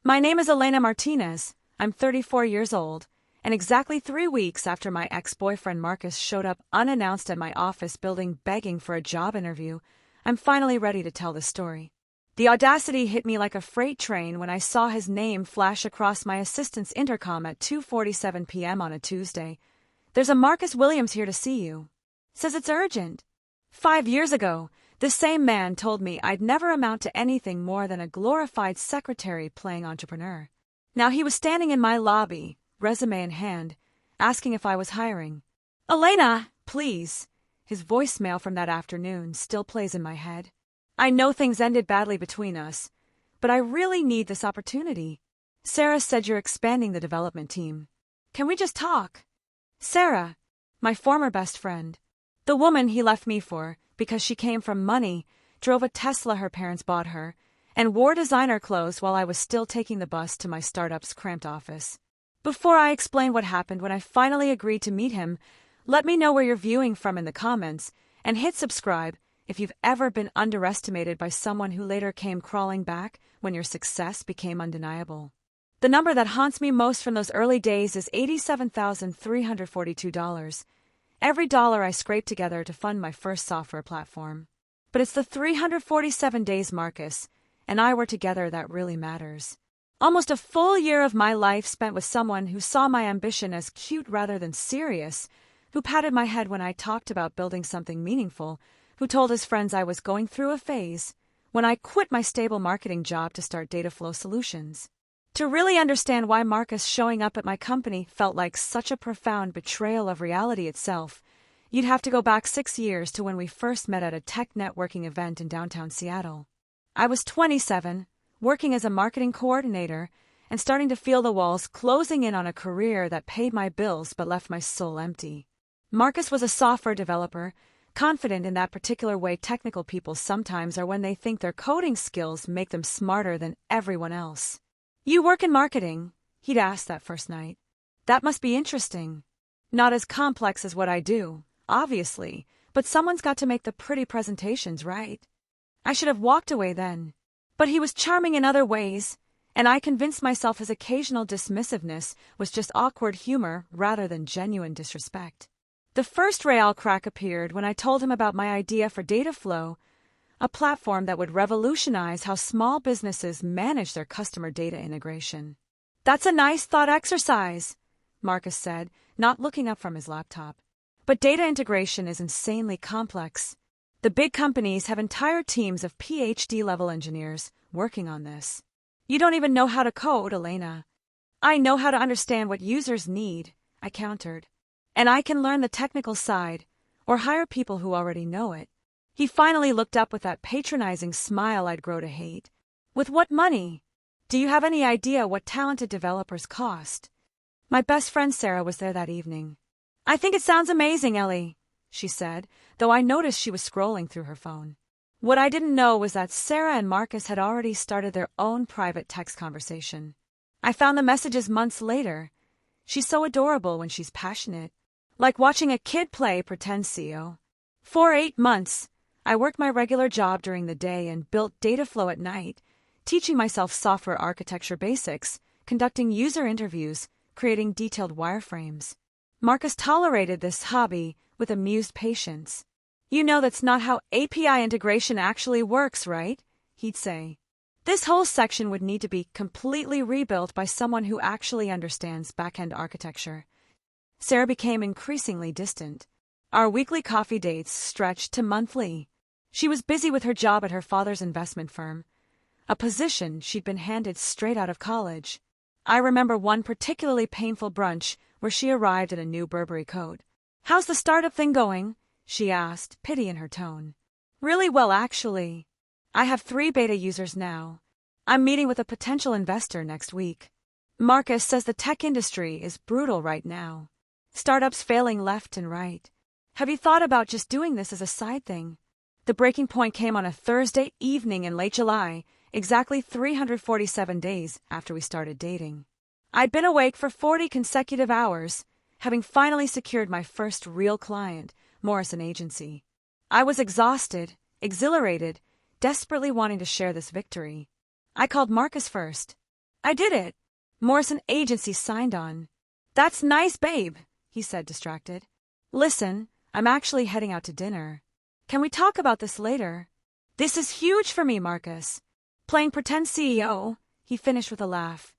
My name is Elena Martinez. I'm 34 years old, and exactly 3 weeks after my ex-boyfriend Marcus showed up unannounced at my office building begging for a job interview, I'm finally ready to tell this story. The audacity hit me like a freight train when I saw his name flash across my assistant's intercom at 2:47 p.m. on a Tuesday. "There's a Marcus Williams here to see you. Says it's urgent." 5 years ago, this same man told me I'd never amount to anything more than a glorified secretary playing entrepreneur. Now he was standing in my lobby, resume in hand, asking if I was hiring. "Elena, please." His voicemail from that afternoon still plays in my head. "I know things ended badly between us, but I really need this opportunity. Sarah said you're expanding the development team. Can we just talk?" Sarah, my former best friend. The woman he left me for, because she came from money, drove a Tesla her parents bought her, and wore designer clothes while I was still taking the bus to my startup's cramped office. Before I explain what happened when I finally agreed to meet him, let me know where you're viewing from in the comments, and hit subscribe if you've ever been underestimated by someone who later came crawling back when your success became undeniable. The number that haunts me most from those early days is $87,342. Every dollar I scraped together to fund my first software platform. But it's the 347 days Marcus and I were together that really matters. Almost a full year of my life spent with someone who saw my ambition as cute rather than serious, who patted my head when I talked about building something meaningful, who told his friends I was going through a phase when I quit my stable marketing job to start Dataflow Solutions. To really understand why Marcus showing up at my company felt like such a profound betrayal of reality itself, you'd have to go back 6 years to when we first met at a tech networking event in downtown Seattle. I was 27, working as a marketing coordinator, and starting to feel the walls closing in on a career that paid my bills but left my soul empty. Marcus was a software developer, confident in that particular way technical people sometimes are when they think their coding skills make them smarter than everyone else. "You work in marketing?" he'd asked that first night. "That must be interesting. Not as complex as what I do, obviously, but someone's got to make the pretty presentations, right?" I should have walked away then. But he was charming in other ways, and I convinced myself his occasional dismissiveness was just awkward humor rather than genuine disrespect. The first real crack appeared when I told him about my idea for Dataflow, a platform that would revolutionize how small businesses manage their customer data integration. "That's a nice thought exercise," Marcus said, not looking up from his laptop. "But data integration is insanely complex. The big companies have entire teams of PhD-level engineers working on this. You don't even know how to code, Elena." "I know how to understand what users need," I countered. "And I can learn the technical side, or hire people who already know it." He finally looked up with that patronizing smile I'd grow to hate. "With what money? Do you have any idea what talented developers cost?" My best friend Sarah was there that evening. "I think it sounds amazing, Ellie," she said, though I noticed she was scrolling through her phone. What I didn't know was that Sarah and Marcus had already started their own private text conversation. I found the messages months later. "She's so adorable when she's passionate. Like watching a kid play pretend CEO." For 8 months, I worked my regular job during the day and built Dataflow at night, teaching myself software architecture basics, conducting user interviews, creating detailed wireframes. Marcus tolerated this hobby with amused patience. "You know that's not how API integration actually works, right?" he'd say. "This whole section would need to be completely rebuilt by someone who actually understands back-end architecture." Sarah became increasingly distant. Our weekly coffee dates stretched to monthly. She was busy with her job at her father's investment firm, a position she'd been handed straight out of college. I remember one particularly painful brunch where she arrived in a new Burberry coat. "How's the startup thing going?" she asked, pity in her tone. "Really well, actually. I have 3 beta users now. I'm meeting with a potential investor next week. Marcus says the tech industry is brutal right now. Startups failing left and right. Have you thought about just doing this as a side thing?" The breaking point came on a Thursday evening in late July, exactly 347 days after we started dating. I'd been awake for 40 consecutive hours, having finally secured my first real client, Morrison Agency. I was exhausted, exhilarated, desperately wanting to share this victory. I called Marcus first. I did it. Morrison Agency signed on. That's nice, babe, he said, distracted. Listen, I'm actually heading out to dinner. Can we talk about this later? This is huge for me, Marcus. Playing pretend CEO, he finished with a laugh.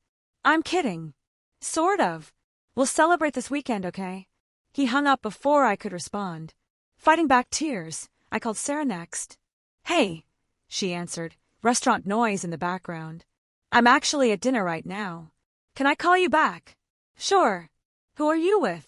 I'm kidding. Sort of. We'll celebrate this weekend, okay? He hung up before I could respond. Fighting back tears, I called Sarah next. Hey, she answered, restaurant noise in the background. I'm actually at dinner right now. Can I call you back? Sure. Who are you with?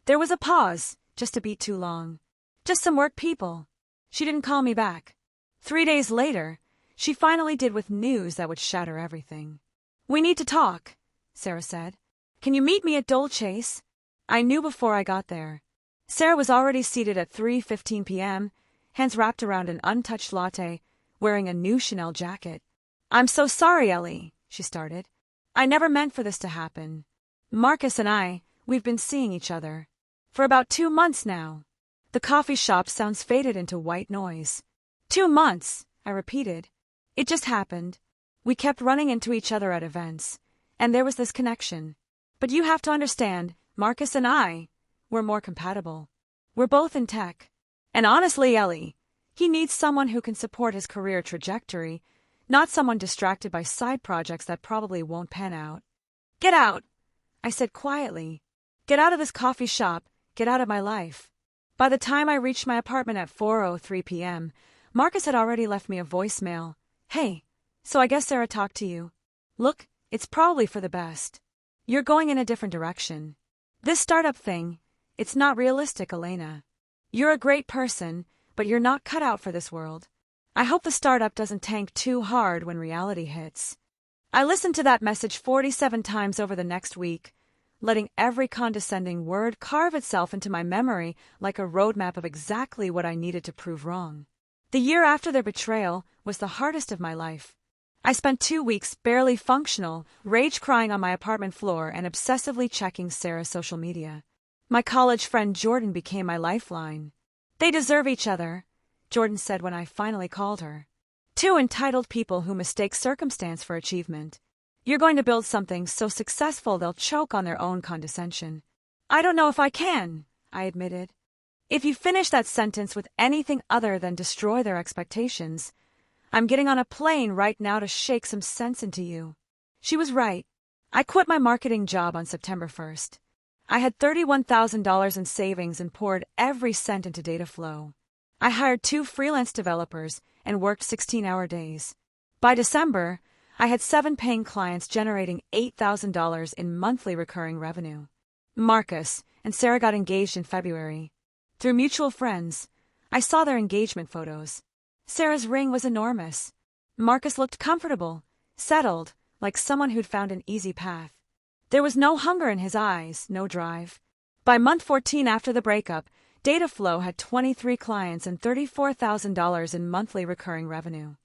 There was a pause, just a beat too long. Just some work people. She didn't call me back. 3 days later, she finally did with news that would shatter everything. We need to talk, Sarah said. Can you meet me at Dolce's? I knew before I got there. Sarah was already seated at 3:15 p.m., hands wrapped around an untouched latte, wearing a new Chanel jacket. I'm so sorry, Ellie, she started. I never meant for this to happen. Marcus and we've been seeing each other. For about 2 months now. The coffee shop sounds faded into white noise. 2 months, I repeated. It just happened. We kept running into each other at events, and there was this connection. But you have to understand, Marcus and we're more compatible. We're both in tech. And honestly, Ellie, he needs someone who can support his career trajectory, not someone distracted by side projects that probably won't pan out. Get out, I said quietly. Get out of this coffee shop, get out of my life. By the time I reached my apartment at 4:03 p.m., Marcus had already left me a voicemail. Hey, so I guess Sarah talked to you. Look, it's probably for the best. You're going in a different direction. This startup thing, it's not realistic, Elena. You're a great person, but you're not cut out for this world. I hope the startup doesn't tank too hard when reality hits. I listened to that message 47 times over the next week, letting every condescending word carve itself into my memory like a roadmap of exactly what I needed to prove wrong. The year after their betrayal was the hardest of my life. I spent 2 weeks barely functional, rage-crying on my apartment floor and obsessively checking Sarah's social media. My college friend Jordan became my lifeline. They deserve each other, Jordan said when I finally called her. 2 entitled people who mistake circumstance for achievement. You're going to build something so successful they'll choke on their own condescension. I don't know if I can, I admitted. If you finish that sentence with anything other than destroy their expectations, I'm getting on a plane right now to shake some sense into you. She was right. I quit my marketing job on September 1st. I had $31,000 in savings and poured every cent into data flow. I hired 2 freelance developers and worked 16-hour days. By December, I had 7 paying clients generating $8,000 in monthly recurring revenue. Marcus and Sarah got engaged in February. Through mutual friends, I saw their engagement photos. Sarah's ring was enormous. Marcus looked comfortable, settled, like someone who'd found an easy path. There was no hunger in his eyes, no drive. By month 14 after the breakup, Dataflow had 23 clients and $34,000 in monthly recurring revenue.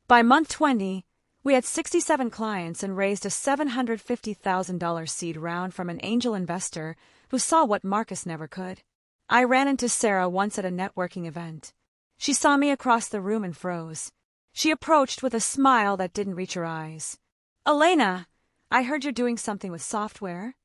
By month 20, we had 67 clients and raised a $750,000 seed round from an angel investor who saw what Marcus never could. I ran into Sarah once at a networking event. She saw me across the room and froze. She approached with a smile that didn't reach her eyes. Elena, I heard you're doing something with software.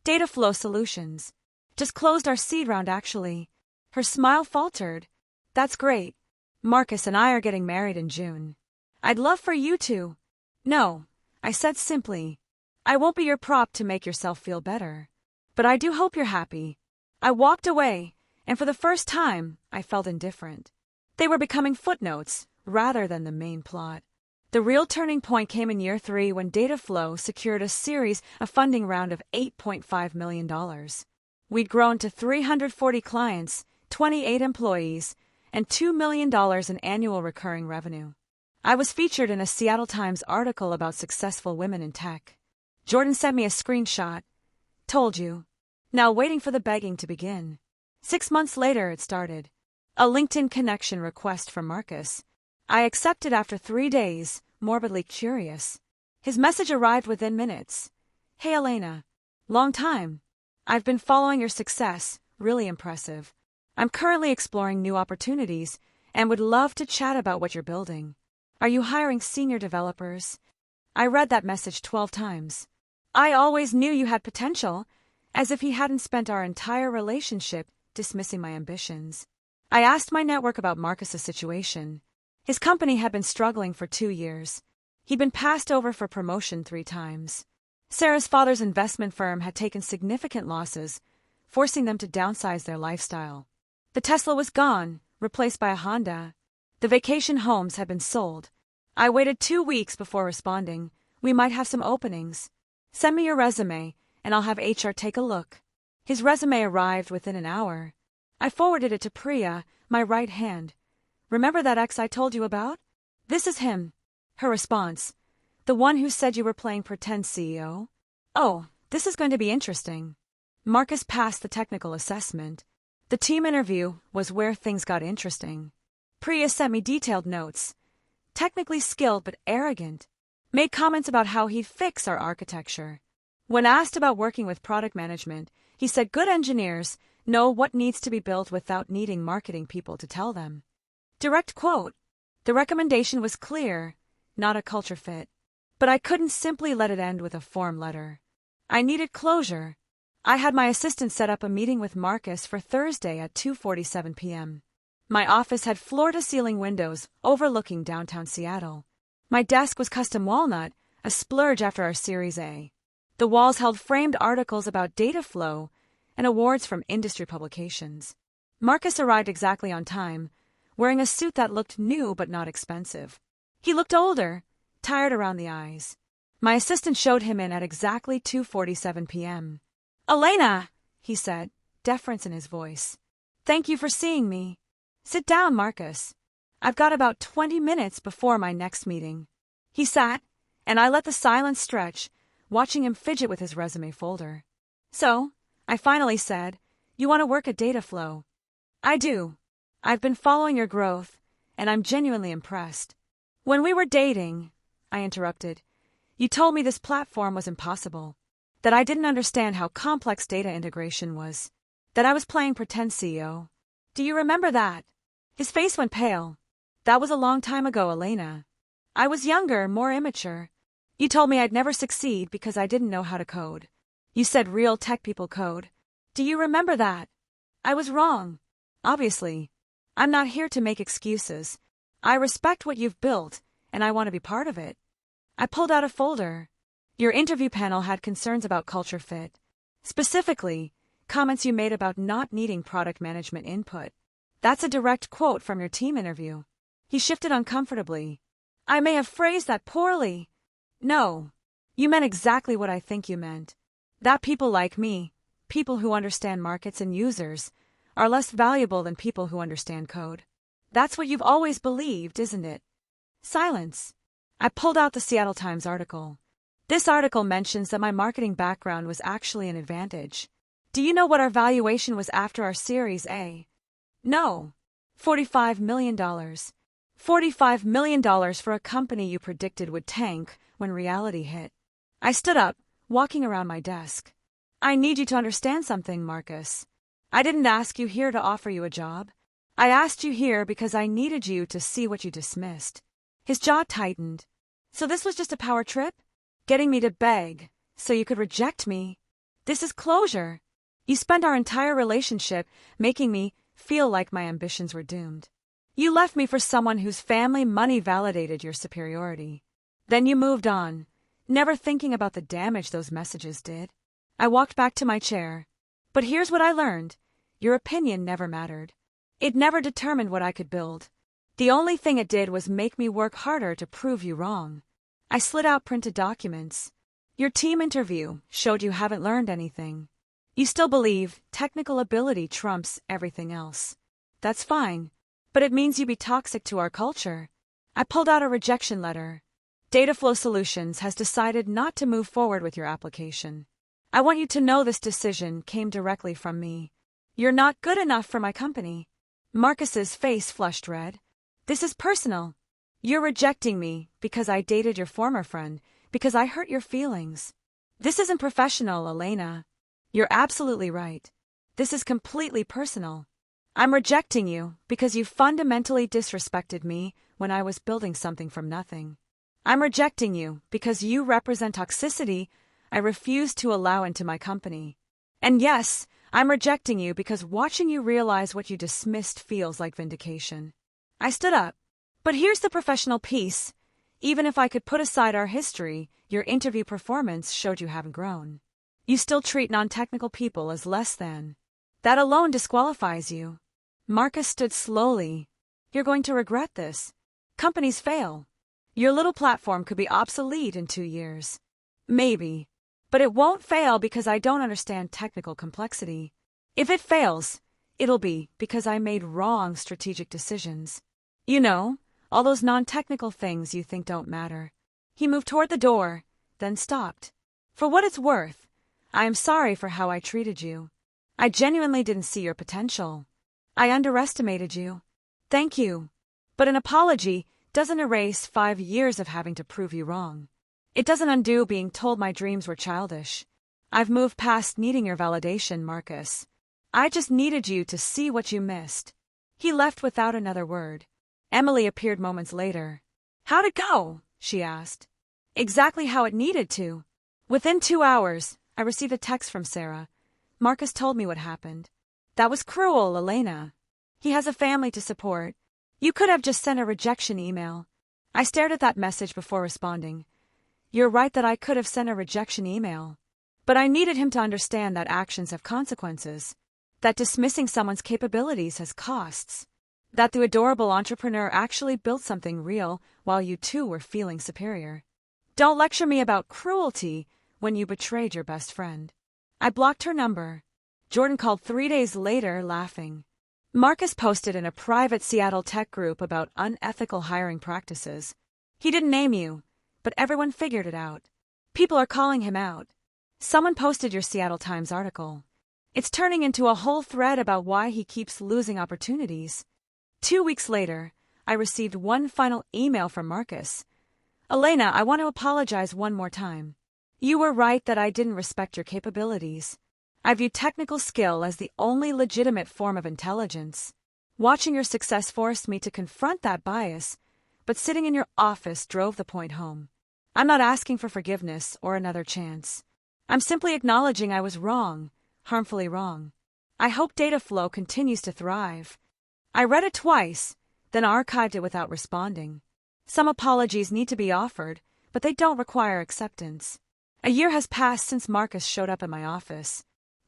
Dataflow Solutions. Just closed our seed round, actually. Her smile faltered. That's great. Marcus and I are getting married in June. I'd love for you to. No, I said simply. I won't be your prop to make yourself feel better. But I do hope you're happy. I walked away, and for the first time, I felt indifferent. They were becoming footnotes, rather than the main plot. The real turning point came in year 3 when Dataflow secured a series of funding round of $8.5 million. We'd grown to 340 clients, 28 employees, and $2 million in annual recurring revenue. I was featured in a Seattle Times article about successful women in tech. Jordan sent me a screenshot. Told you. Now waiting for the begging to begin. 6 months later it started. A LinkedIn connection request from Marcus. I accepted after 3 days, morbidly curious. His message arrived within minutes. Hey Elena. Long time. I've been following your success, really impressive. I'm currently exploring new opportunities and would love to chat about what you're building. Are you hiring senior developers? I read that message 12 times. I always knew you had potential, as if he hadn't spent our entire relationship dismissing my ambitions. I asked my network about Marcus's situation. His company had been struggling for 2 years. He'd been passed over for promotion 3 times. Sarah's father's investment firm had taken significant losses, forcing them to downsize their lifestyle. The Tesla was gone, replaced by a Honda. The vacation homes had been sold. I waited 2 weeks before responding. We might have some openings. Send me your resume, and I'll have HR take a look. His resume arrived within an hour. I forwarded it to Priya, my right hand. Remember that ex I told you about? This is him. Her response. The one who said you were playing pretend CEO? Oh, this is going to be interesting. Marcus passed the technical assessment. The team interview was where things got interesting. Priya sent me detailed notes. Technically skilled but arrogant. Made comments about how he'd fix our architecture. When asked about working with product management, he said good engineers know what needs to be built without needing marketing people to tell them. Direct quote. The recommendation was clear, not a culture fit. But I couldn't simply let it end with a form letter. I needed closure. I had my assistant set up a meeting with Marcus for Thursday at 2:47 p.m. My office had floor-to-ceiling windows overlooking downtown Seattle. My desk was custom walnut, a splurge after our Series A. The walls held framed articles about data flow and awards from industry publications. Marcus arrived exactly on time, wearing a suit that looked new but not expensive. He looked older, tired around the eyes. My assistant showed him in at exactly 2:47 p.m. Elena, he said, deference in his voice. Thank you for seeing me. Sit down, Marcus. I've got about 20 minutes before my next meeting. He sat, and I let the silence stretch, watching him fidget with his resume folder. So, I finally said, you want to work at Dataflow? I do. I've been following your growth, and I'm genuinely impressed. When we were dating, I interrupted, you told me this platform was impossible, that I didn't understand how complex data integration was, that I was playing pretend CEO. Do you remember that? His face went pale. That was a long time ago, Elena. I was younger, more immature. You told me I'd never succeed because I didn't know how to code. You said real tech people code. Do you remember that? I was wrong. Obviously. I'm not here to make excuses. I respect what you've built, and I want to be part of it. I pulled out a folder. Your interview panel had concerns about culture fit. Specifically, comments you made about not needing product management input. That's a direct quote from your team interview. He shifted uncomfortably. I may have phrased that poorly. No. You meant exactly what I think you meant. That people like me, people who understand markets and users, are less valuable than people who understand code. That's what you've always believed, isn't it? Silence. I pulled out the Seattle Times article. This article mentions that my marketing background was actually an advantage. Do you know what our valuation was after our Series A? No. $45 million. $45 million for a company you predicted would tank when reality hit. I stood up, walking around my desk. I need you to understand something, Marcus. I didn't ask you here to offer you a job. I asked you here because I needed you to see what you dismissed. His jaw tightened. So this was just a power trip? Getting me to beg, so you could reject me? This is closure. You spent our entire relationship making me feel like my ambitions were doomed. You left me for someone whose family money validated your superiority. Then you moved on, never thinking about the damage those messages did. I walked back to my chair. But here's what I learned. Your opinion never mattered. It never determined what I could build. The only thing it did was make me work harder to prove you wrong. I slid out printed documents. Your team interview showed you haven't learned anything. You still believe technical ability trumps everything else. That's fine, but it means you be toxic to our culture. I pulled out a rejection letter. Dataflow Solutions has decided not to move forward with your application. I want you to know this decision came directly from me. You're not good enough for my company. Marcus's face flushed red. This is personal. You're rejecting me because I dated your former friend, because I hurt your feelings. This isn't professional, Elena. You're absolutely right. This is completely personal. I'm rejecting you because you fundamentally disrespected me when I was building something from nothing. I'm rejecting you because you represent toxicity I refuse to allow into my company. And yes, I'm rejecting you because watching you realize what you dismissed feels like vindication. I stood up. But here's the professional piece. Even if I could put aside our history, your interview performance showed you haven't grown. You still treat non-technical people as less than. That alone disqualifies you. Marcus stood slowly. You're going to regret this. Companies fail. Your little platform could be obsolete in 2 years. Maybe. But it won't fail because I don't understand technical complexity. If it fails, it'll be because I made wrong strategic decisions. You know, all those non-technical things you think don't matter. He moved toward the door, then stopped. For what it's worth, I am sorry for how I treated you. I genuinely didn't see your potential. I underestimated you. Thank you. But an apology doesn't erase 5 years of having to prove you wrong. It doesn't undo being told my dreams were childish. I've moved past needing your validation, Marcus. I just needed you to see what you missed. He left without another word. Emily appeared moments later. How'd it go? She asked. Exactly how it needed to. Within 2 hours, I received a text from Sarah. Marcus told me what happened. That was cruel, Elena. He has a family to support. You could have just sent a rejection email. I stared at that message before responding. You're right that I could have sent a rejection email. But I needed him to understand that actions have consequences. That dismissing someone's capabilities has costs. That the adorable entrepreneur actually built something real while you two were feeling superior. Don't lecture me about cruelty when you betrayed your best friend. I blocked her number. Jordan called 3 days later, laughing. Marcus posted in a private Seattle tech group about unethical hiring practices. He didn't name you, but everyone figured it out. People are calling him out. Someone posted your Seattle Times article. It's turning into a whole thread about why he keeps losing opportunities. 2 weeks later, I received one final email from Marcus. Elena, I want to apologize one more time. You were right that I didn't respect your capabilities. I view technical skill as the only legitimate form of intelligence. Watching your success forced me to confront that bias, but sitting in your office drove the point home. I'm not asking for forgiveness or another chance. I'm simply acknowledging I was wrong, harmfully wrong. I hope data flow continues to thrive. I read it twice, then archived it without responding. Some apologies need to be offered, but they don't require acceptance. A year has passed since Marcus showed up at my office.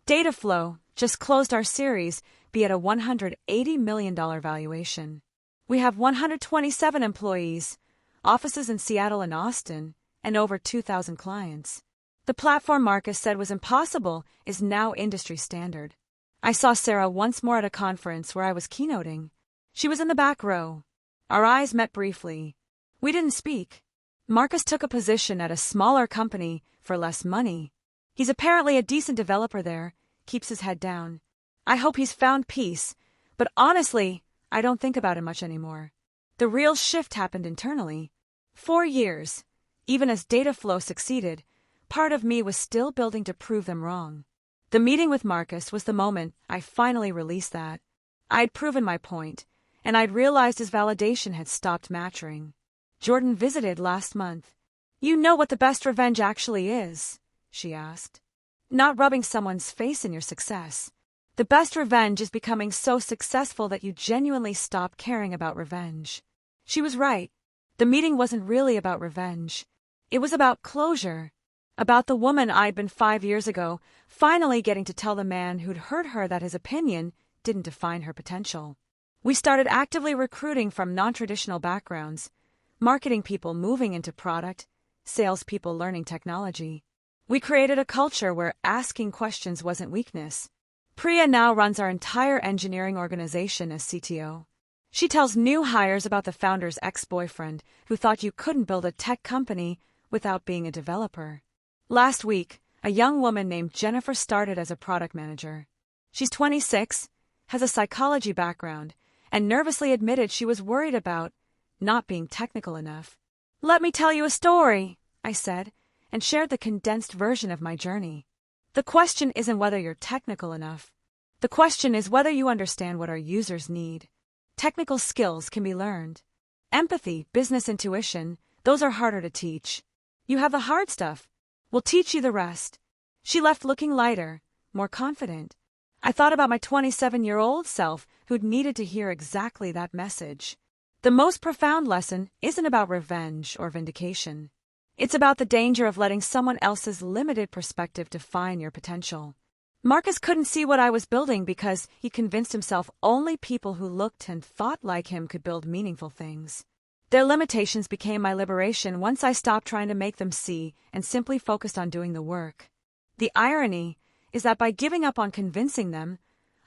Dataflow just closed our series B at a $180 million valuation. We have 127 employees, offices in Seattle and Austin, and over 2,000 clients. The platform Marcus said was impossible is now industry standard. I saw Sarah once more at a conference where I was keynoting. She was in the back row. Our eyes met briefly. We didn't speak. Marcus took a position at a smaller company for less money. He's apparently a decent developer there, keeps his head down. I hope he's found peace, but honestly, I don't think about it much anymore. The real shift happened internally. 4 years, even as Dataflow succeeded, part of me was still building to prove them wrong. The meeting with Marcus was the moment I finally released that. I'd proven my point, and I'd realized his validation had stopped maturing. Jordan visited last month. You know what the best revenge actually is? She asked. Not rubbing someone's face in your success. The best revenge is becoming so successful that you genuinely stop caring about revenge. She was right. The meeting wasn't really about revenge. It was about closure. About the woman I'd been 5 years ago, finally getting to tell the man who'd hurt her that his opinion didn't define her potential. We started actively recruiting from non-traditional backgrounds, marketing people moving into product, salespeople learning technology. We created a culture where asking questions wasn't weakness. Priya now runs our entire engineering organization as CTO. She tells new hires about the founder's ex-boyfriend who thought you couldn't build a tech company without being a developer. Last week, a young woman named Jennifer started as a product manager. She's 26, has a psychology background, and nervously admitted she was worried about not being technical enough. Let me tell you a story, I said, and shared the condensed version of my journey. The question isn't whether you're technical enough. The question is whether you understand what our users need. Technical skills can be learned. Empathy, business intuition, Those are harder to teach. You have the hard stuff. We'll teach you the rest. She left looking lighter, more confident. I thought about my 27-year-old self who'd needed to hear exactly that message. The most profound lesson isn't about revenge or vindication. It's about the danger of letting someone else's limited perspective define your potential. Marcus couldn't see what I was building because he convinced himself only people who looked and thought like him could build meaningful things. Their limitations became my liberation once I stopped trying to make them see and simply focused on doing the work. The irony is that by giving up on convincing them,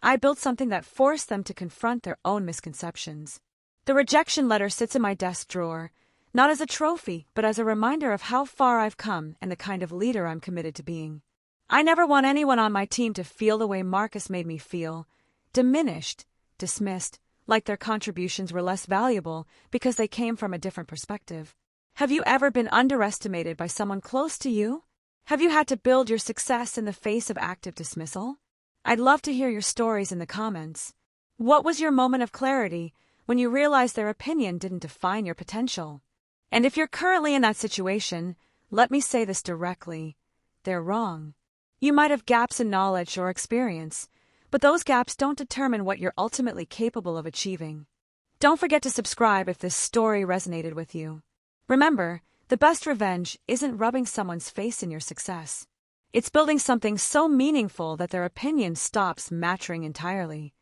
I built something that forced them to confront their own misconceptions. The rejection letter sits in my desk drawer, not as a trophy, but as a reminder of how far I've come and the kind of leader I'm committed to being. I never want anyone on my team to feel the way Marcus made me feel, diminished, dismissed, like their contributions were less valuable because they came from a different perspective. Have you ever been underestimated by someone close to you? Have you had to build your success in the face of active dismissal? I'd love to hear your stories in the comments. What was your moment of clarity when you realized their opinion didn't define your potential? And if you're currently in that situation, let me say this directly. They're wrong. You might have gaps in knowledge or experience, but those gaps don't determine what you're ultimately capable of achieving. Don't forget to subscribe if this story resonated with you. Remember, the best revenge isn't rubbing someone's face in your success. It's building something so meaningful that their opinion stops mattering entirely.